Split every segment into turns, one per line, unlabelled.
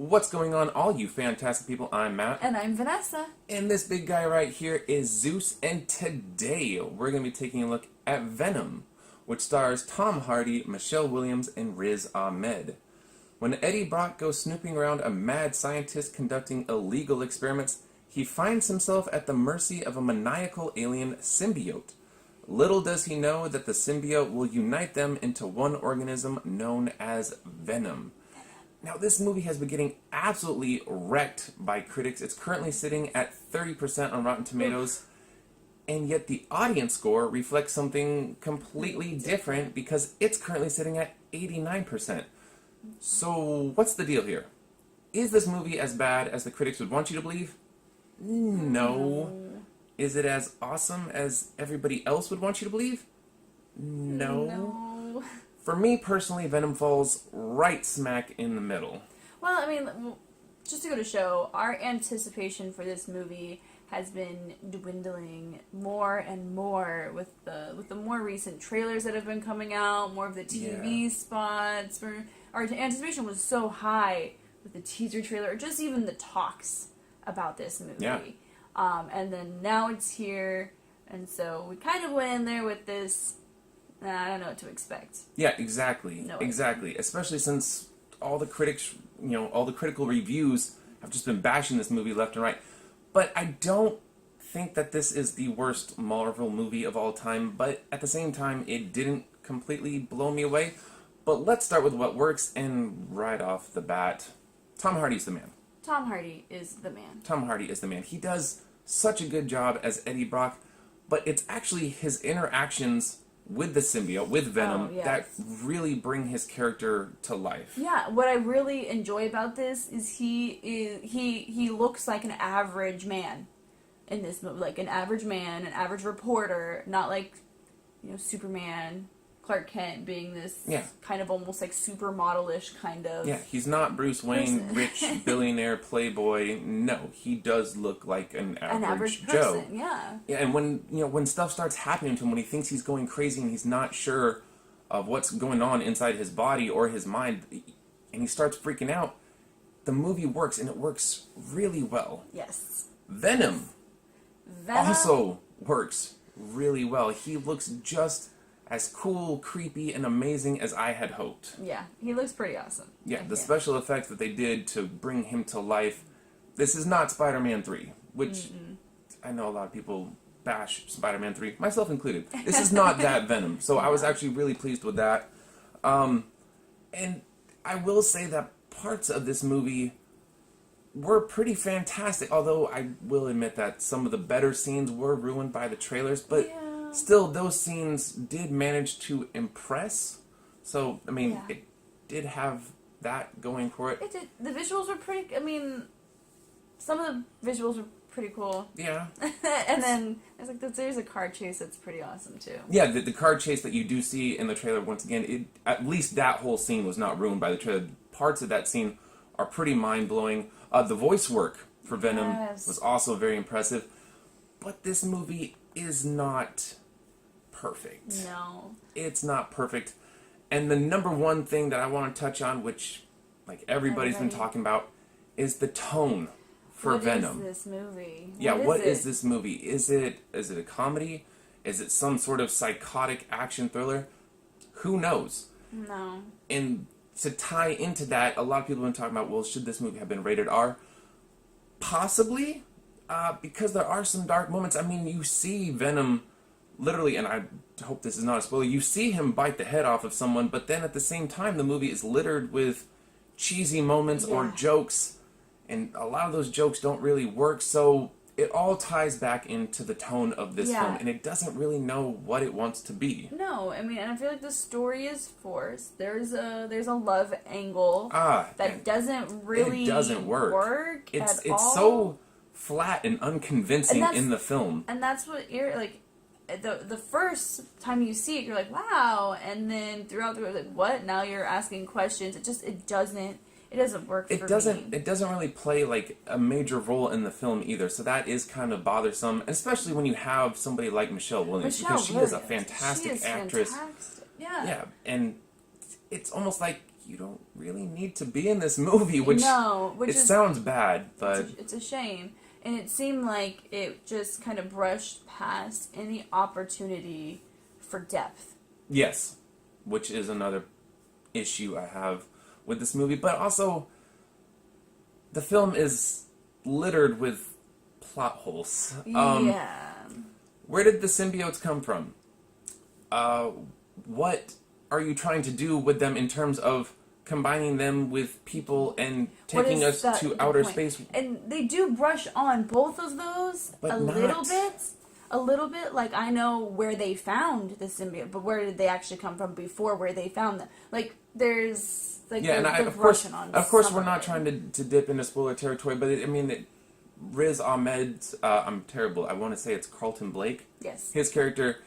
What's going on, all you fantastic people? I'm Matt.
And I'm Vanessa.
And this big guy right here is Zeus, and today we're going to be taking a look at Venom, which stars Tom Hardy, Michelle Williams, and Riz Ahmed. When Eddie Brock goes snooping around a mad scientist conducting illegal experiments, he finds himself at the mercy of a maniacal alien symbiote. Little does he know that the symbiote will unite them into one organism known as Venom. Now, this movie has been getting absolutely wrecked by critics. It's currently sitting at 30% on Rotten Tomatoes, and yet the audience score reflects something completely different because it's currently sitting at 89%. So, what's the deal here? Is this movie as bad as the critics would want you to believe? No. Is it as awesome as everybody else would want you to believe? No. For me personally, Venom falls right smack in the middle.
Well, I mean, just to go to show, our anticipation for this movie has been dwindling more and more with the more recent trailers that have been coming out, more of the TV spots. Our anticipation was so high with the teaser trailer, or just even the talks about this movie.
Yeah.
And then now it's here, and so we kind of went in there with this. I don't know what to expect.
Yeah, exactly.
No
exactly. Especially since all the critics, all the critical reviews have just been bashing this movie left and right. But I don't think that this is the worst Marvel movie of all time. But at the same time, it didn't completely blow me away. But let's start with what works, and right off the bat, Tom Hardy's the man.
Tom Hardy is the man.
Tom Hardy is the man. He does such a good job as Eddie Brock, but it's actually his interactions with the symbiote, with Venom, that really bring his character to life.
Yeah, what I really enjoy about this is he looks like an average man in this movie, like an average man, an average reporter, not like Superman, Clark Kent being this kind of almost like supermodel-ish kind of.
Yeah, he's not Bruce Wayne, rich billionaire playboy. No, he does look like an average Joe.
Person, yeah.
Yeah, and when stuff starts happening to him, when he thinks he's going crazy and he's not sure of what's going on inside his body or his mind, and he starts freaking out, the movie works, and it works really well.
Yes.
Venom also works really well. He looks just as cool, creepy, and amazing as I had hoped.
Yeah, he looks pretty awesome.
Yeah, the special effects that they did to bring him to life. This is not Spider-Man 3, which I know a lot of people bash Spider-Man 3, myself included. This is not that Venom, so I was actually really pleased with that. And I will say that parts of this movie were pretty fantastic, although I will admit that some of the better scenes were ruined by the trailers, but still, those scenes did manage to impress. So, I mean, it did have that going for it.
It did. The visuals were pretty. I mean, some of the visuals were pretty cool.
Yeah.
And then there's a car chase that's pretty awesome too.
Yeah, the car chase that you do see in the trailer, once again, at least that whole scene was not ruined by the trailer. Parts of that scene are pretty mind-blowing. The voice work for Venom was also very impressive. But this movie is not perfect.
No.
It's not perfect. And the number one thing that I want to touch on, which everybody's been talking about, is the tone for Venom.
What is this movie?
What is this movie? Is it a comedy? Is it some sort of psychotic action thriller? Who knows?
No.
And to tie into that, a lot of people have been talking about, well, should this movie have been rated R? Possibly. Because there are some dark moments. I mean, you see Venom literally, and I hope this is not a spoiler, you see him bite the head off of someone, but then at the same time, the movie is littered with cheesy moments or jokes, and a lot of those jokes don't really work, so it all ties back into the tone of this film, and it doesn't really know what it wants to be.
No, I mean, and I feel like the story is forced. There's a love angle that doesn't really work
It's
all.
so flat and unconvincing in the film.
And that's what the first time you see it, you're like, wow, and then throughout the like, what? Now you're asking questions. It doesn't work for me.
It doesn't really play like a major role in the film either. So that is kind of bothersome, especially when you have somebody like Michelle Williams, because she is a fantastic actress.
Fantastic. Yeah.
Yeah, and it's almost like you don't really need to be in this movie, which sounds bad, but
it's a shame. And it seemed like it just kind of brushed past any opportunity for depth.
Yes, which is another issue I have with this movie. But also, the film is littered with plot holes. Where did the symbiotes come from? What are you trying to do with them in terms of combining them with people and taking us to outer space?
And they do brush on both of those a little bit. Like, I know where they found the symbiote, but where did they actually come from before where they found them? Like, there's like
of course we're not trying to dip into spoiler territory, but Riz Ahmed's I'm terrible. I want to say it's Carlton Blake.
Yes.
His character.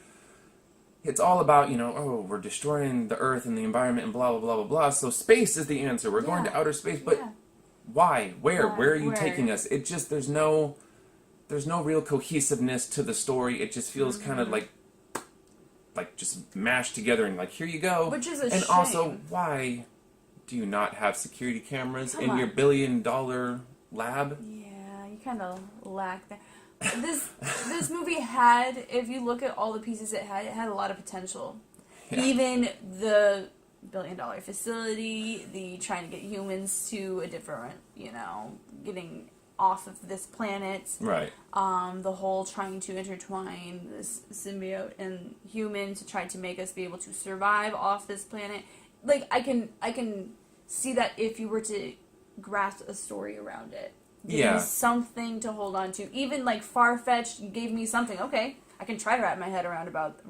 It's all about, we're destroying the Earth and the environment and blah, blah, blah, blah, blah. So space is the answer. We're going to outer space. But why? Where? Where are you taking us? It just, there's no real cohesiveness to the story. It just feels kind of like just mashed together and like, here you go.
Which is a shame.
And also, why do you not have security cameras in your billion-dollar lab?
Yeah, you kind of lack that. This movie had, if you look at all the pieces it had a lot of potential. Yeah. Even the billion-dollar facility, the trying to get humans to a different, getting off of this planet.
Right.
The whole trying to intertwine this symbiote and human to try to make us be able to survive off this planet. Like, I can see that if you were to grasp a story around it. Give me something to hold on to. Even like Far-Fetched, you gave me something. Okay, I can try to wrap my head around, but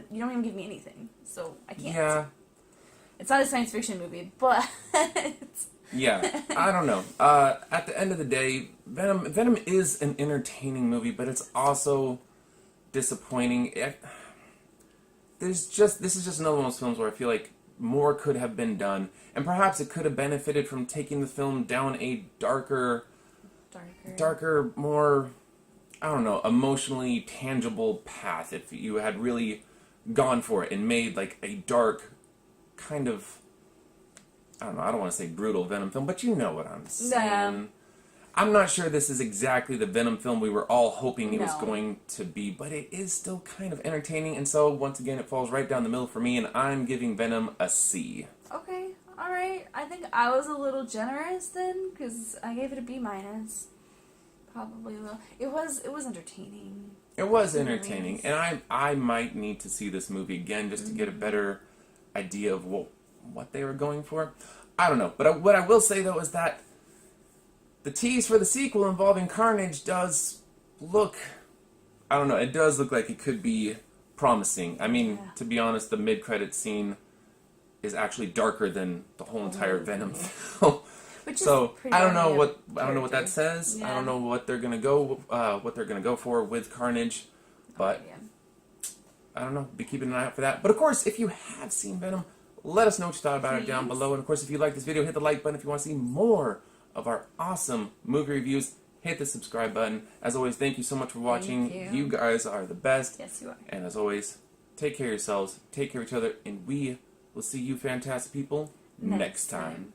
you don't even give me anything, so I can't.
Yeah.
It's not a science fiction movie, but
yeah, I don't know. At the end of the day, Venom is an entertaining movie, but it's also disappointing. This is just another one of those films where I feel like more could have been done, and perhaps it could have benefited from taking the film down a darker, more, I don't know, emotionally tangible path. If you had really gone for it and made like a dark, kind of, I don't know, I don't want to say brutal Venom film, but you know what I'm saying. Yeah. I'm not sure this is exactly the Venom film we were all hoping it was going to be, but it is still kind of entertaining, and so, once again, it falls right down the middle for me, and I'm giving Venom a C.
Okay, alright. I think I was a little generous then, because I gave it a B-. Probably a little. It was entertaining.
It was entertaining, and I might need to see this movie again just to get a better idea of what they were going for. I don't know, but what I will say, though, is that the tease for the sequel involving Carnage does look, I don't know, it does look like it could be promising. I mean, to be honest, the mid-credit scene is actually darker than the whole entire Venom film. So I don't know what that says. Yeah. I don't know what they're gonna go for with Carnage, but I don't know. Be keeping an eye out for that. But of course, if you have seen Venom, let us know what you thought about it down below. And of course, if you like this video, hit the like button. If you want to see more of our awesome movie reviews, hit the subscribe button. As always, thank you so much for watching. You guys are the best.
Yes, you are.
And as always, take care of yourselves, take care of each other, and we will see you fantastic people next time.